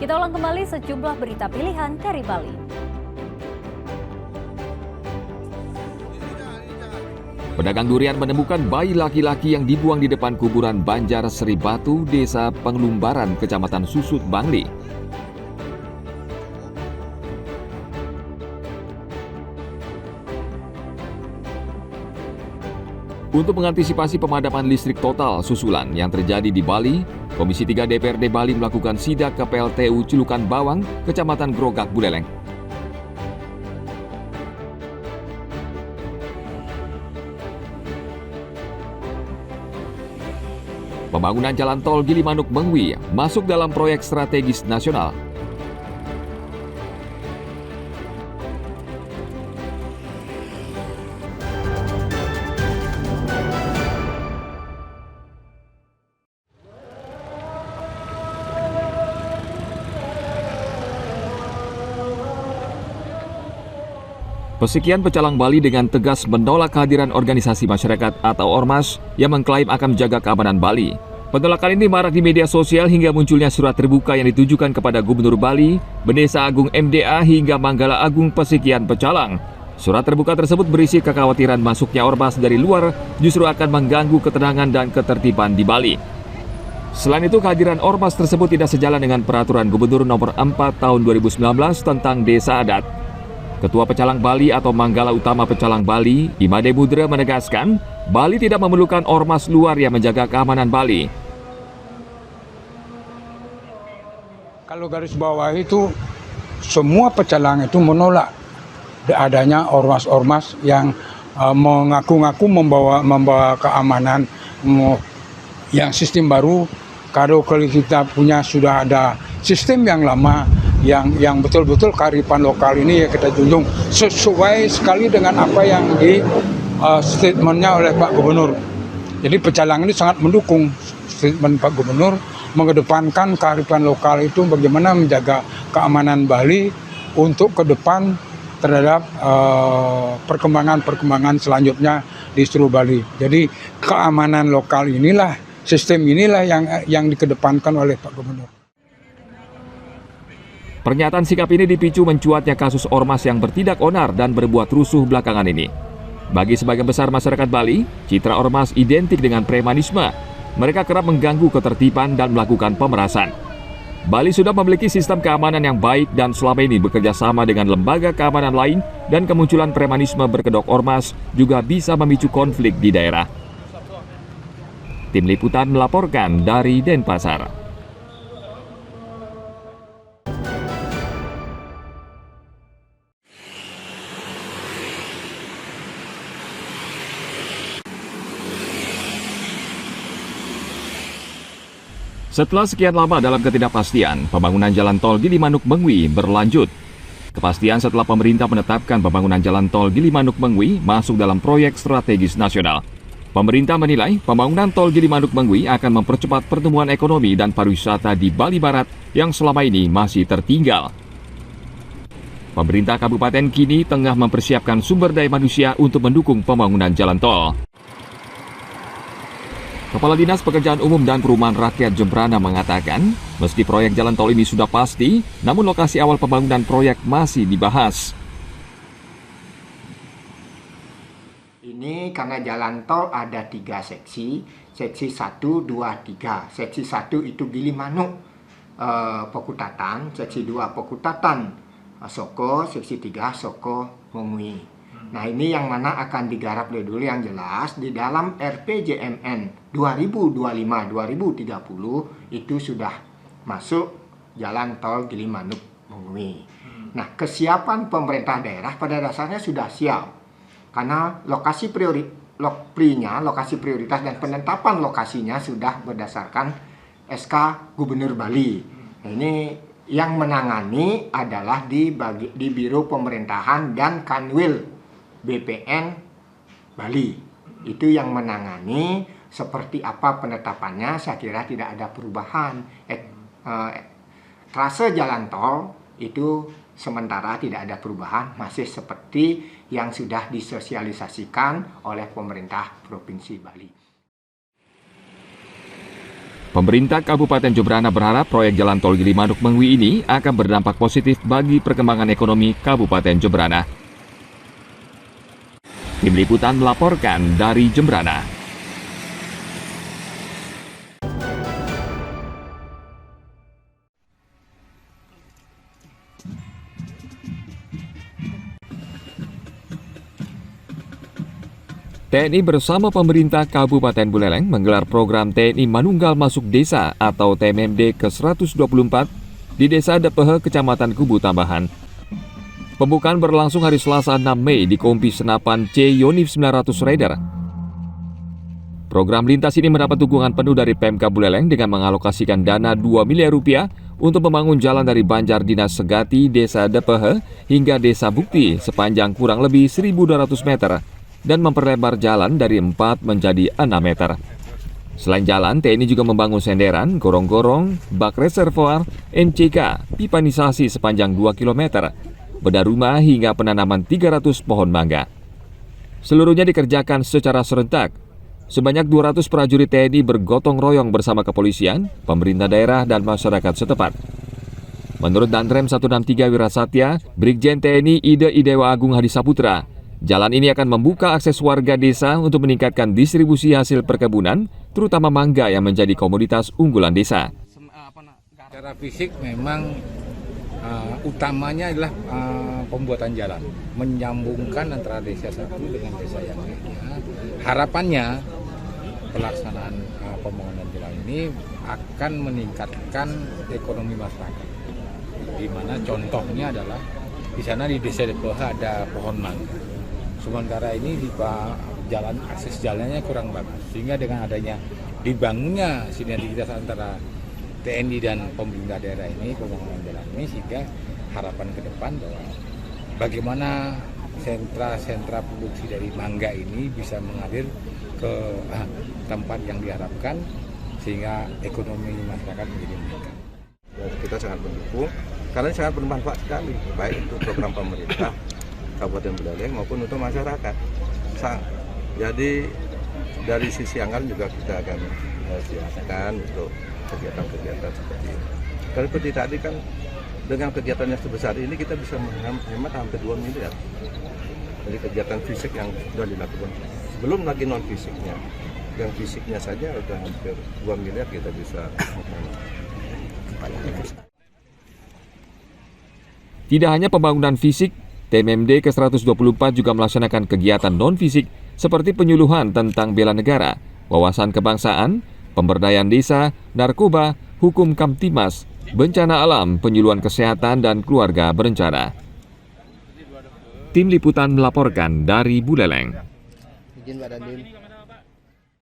Kita ulang kembali sejumlah berita pilihan dari Bali. Pedagang durian menemukan bayi laki-laki yang dibuang di depan kuburan Banjar Seri Batu, Desa Penglumbaran, Kecamatan Susut, Bangli. Untuk mengantisipasi pemadaman listrik total susulan yang terjadi di Bali, Komisi 3 DPRD Bali melakukan sidak ke PLTU Celukan Bawang, Kecamatan Grogak, Buleleng. Pembangunan jalan tol Gilimanuk Mengwi masuk dalam proyek strategis nasional. Pesekian pecalang Bali dengan tegas menolak kehadiran organisasi masyarakat atau ormas yang mengklaim akan menjaga keamanan Bali. Penolakan ini marak di media sosial hingga munculnya surat terbuka yang ditujukan kepada Gubernur Bali, Bendesa Agung MDA hingga Manggala Agung Pesekian Pecalang. Surat terbuka tersebut berisi kekhawatiran masuknya ormas dari luar justru akan mengganggu ketenangan dan ketertiban di Bali. Selain itu, kehadiran ormas tersebut tidak sejalan dengan Peraturan Gubernur Nomor 4 Tahun 2019 tentang Desa Adat. Ketua Pecalang Bali atau Manggala Utama Pecalang Bali, Imade Mudra menegaskan, Bali tidak memerlukan ormas luar yang menjaga keamanan Bali. Kalau garis bawah itu, semua pecalang itu menolak adanya ormas-ormas yang mengaku-ngaku membawa keamanan yang sistem baru. Kalau kita punya sudah ada sistem yang lama, yang betul-betul kearifan lokal ini ya kita junjung sesuai sekali dengan apa yang di statementnya oleh Pak Gubernur. Jadi Pecalang ini sangat mendukung statement Pak Gubernur mengedepankan kearifan lokal itu bagaimana menjaga keamanan Bali untuk ke depan terhadap perkembangan selanjutnya di seluruh Bali. Jadi keamanan lokal inilah, sistem inilah yang dikedepankan oleh Pak Gubernur. Pernyataan sikap ini dipicu mencuatnya kasus ormas yang bertindak onar dan berbuat rusuh belakangan ini. Bagi sebagian besar masyarakat Bali, citra ormas identik dengan premanisme. Mereka kerap mengganggu ketertiban dan melakukan pemerasan. Bali sudah memiliki sistem keamanan yang baik dan selama ini bekerja sama dengan lembaga keamanan lain, dan kemunculan premanisme berkedok ormas juga bisa memicu konflik di daerah. Tim Liputan melaporkan dari Denpasar. Setelah sekian lama dalam ketidakpastian, pembangunan jalan tol Gilimanuk Mengwi berlanjut. Kepastian setelah pemerintah menetapkan pembangunan jalan tol Gilimanuk Mengwi masuk dalam proyek strategis nasional. Pemerintah menilai pembangunan tol Gilimanuk Mengwi akan mempercepat pertumbuhan ekonomi dan pariwisata di Bali Barat yang selama ini masih tertinggal. Pemerintah kabupaten kini tengah mempersiapkan sumber daya manusia untuk mendukung pembangunan jalan tol. Kepala Dinas Pekerjaan Umum dan Perumahan Rakyat Jembrana mengatakan, meski proyek jalan tol ini sudah pasti, namun lokasi awal pembangunan proyek masih dibahas. Ini karena jalan tol ada 3 seksi 1, 2, 3. Seksi 1 itu Gilimanuk Pekutatan, seksi 2 Pekutatan Soko, seksi 3 Soko Mengwi. Nah, ini yang mana akan digarap dulu yang jelas di dalam RPJMN 2025-2030 itu sudah masuk jalan tol Gilimanuk Mengwi. Nah, kesiapan pemerintah daerah pada dasarnya sudah siap. Karena lokasi prioritas dan penetapan lokasinya sudah berdasarkan SK Gubernur Bali. Nah, ini yang menangani adalah di Biro Pemerintahan dan Kanwil BPN Bali. Itu yang menangani. Seperti apa penetapannya, saya kira tidak ada perubahan. Trase jalan tol itu sementara tidak ada perubahan, masih seperti yang sudah disosialisasikan oleh pemerintah Provinsi Bali. Pemerintah Kabupaten Jemberana berharap proyek jalan tol Gilimanuk-Mengwi ini akan berdampak positif bagi perkembangan ekonomi Kabupaten Jemberana. Tim Liputan melaporkan dari Jemberana. TNI bersama pemerintah Kabupaten Buleleng menggelar program TNI Manunggal Masuk Desa atau TMMD ke-124 di Desa Depehe, Kecamatan Kubu Tambahan. Pembukaan berlangsung hari Selasa 6 Mei di Kompi Senapan C Yonif 900 Raider. Program lintas ini mendapat dukungan penuh dari Pemkab Buleleng dengan mengalokasikan dana 2 miliar rupiah untuk membangun jalan dari Banjar Dinas Segati, Desa Depehe hingga Desa Bukti sepanjang kurang lebih 1.200 meter. Dan memperlebar jalan dari 4 menjadi 6 meter. Selain jalan, TNI juga membangun senderan, gorong-gorong, bak reservoir, MCK, pipanisasi sepanjang 2 km, bedah rumah hingga penanaman 300 pohon mangga. Seluruhnya dikerjakan secara serentak. Sebanyak 200 prajurit TNI bergotong royong bersama kepolisian, pemerintah daerah, dan masyarakat setempat. Menurut Danrem 163 Wirasatya, Brigjen TNI Ide Idewa Agung Hadi Saputra, jalan ini akan membuka akses warga desa untuk meningkatkan distribusi hasil perkebunan, terutama mangga yang menjadi komoditas unggulan desa. Secara fisik memang utamanya adalah pembuatan jalan, menyambungkan antara desa satu dengan desa yang lainnya. Harapannya pelaksanaan pembangunan jalan ini akan meningkatkan ekonomi masyarakat. Di mana contohnya adalah di sana di Desa Depehe ada pohon mangga. Sementara ini di jalan akses jalannya kurang bagus, sehingga dengan adanya dibangunnya sinergitas antara TNI dan pemerintah daerah ini, pembangunan jalan ini, sehingga harapan ke depan bahwa bagaimana sentra-sentra produksi dari mangga ini bisa mengalir ke tempat yang diharapkan, sehingga ekonomi masyarakat menjadi meningkat. Kita sangat mendukung karena sangat bermanfaat sekali, baik untuk program pemerintah Kabupaten Buleleng maupun untuk masyarakat. Jadi dari sisi anggaran juga kita akan siapkan untuk kegiatan-kegiatan seperti ini. Kalau seperti tadi kan dengan kegiatan yang sebesar ini kita bisa menghemat hampir 2 miliar. Jadi kegiatan fisik yang sudah dilakukan, belum lagi non fisiknya. Yang fisiknya saja sudah hampir 2 miliar kita bisa menghemat. Tidak hanya pembangunan fisik, TMMD ke-124 juga melaksanakan kegiatan non-fisik seperti penyuluhan tentang bela negara, wawasan kebangsaan, pemberdayaan desa, narkoba, hukum Kamtimas, bencana alam, penyuluhan kesehatan, dan keluarga berencana. Tim Liputan melaporkan dari Buleleng. Izin Pak Dandim.